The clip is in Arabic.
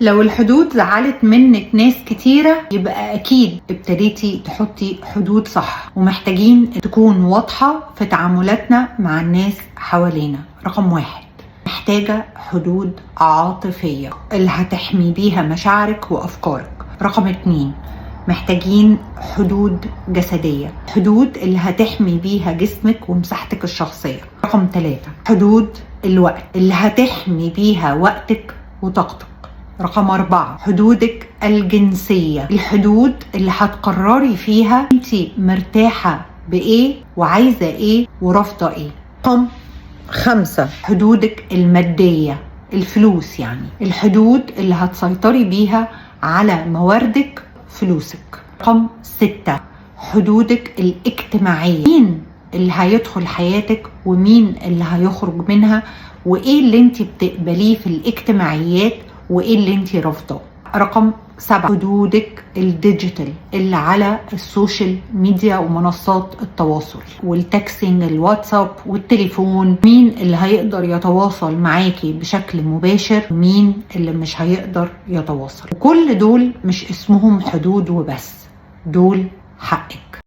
لو الحدود زعلت منك ناس كتيرة يبقى أكيد ابتديتي تحطي حدود صح، ومحتاجين تكون واضحة في تعاملاتنا مع الناس حوالينا. رقم 1، محتاجة حدود عاطفية اللي هتحمي بيها مشاعرك وأفكارك. رقم 2، محتاجين حدود جسدية، حدود اللي هتحمي بيها جسمك ومساحتك الشخصية. رقم 3، حدود الوقت اللي هتحمي بيها وقتك وطاقتك. رقم 4، حدودك الجنسية، الحدود اللي هتقرري فيها انت مرتاحة بإيه وعايزة إيه ورافضة إيه. رقم 5، حدودك المادية، الفلوس، يعني الحدود اللي هتسيطري بيها على مواردك، فلوسك. رقم 6، حدودك الاجتماعية، مين اللي هيدخل حياتك ومين اللي هيخرج منها، وايه اللي انت بتقبليه في الاجتماعيات وايه اللي انت رافضاه. رقم 7، حدودك الديجيتال اللي على السوشيال ميديا ومنصات التواصل والتكسينج، الواتساب والتليفون، مين اللي هيقدر يتواصل معاكي بشكل مباشر ومين اللي مش هيقدر يتواصل. وكل دول مش اسمهم حدود وبس، دول حقك.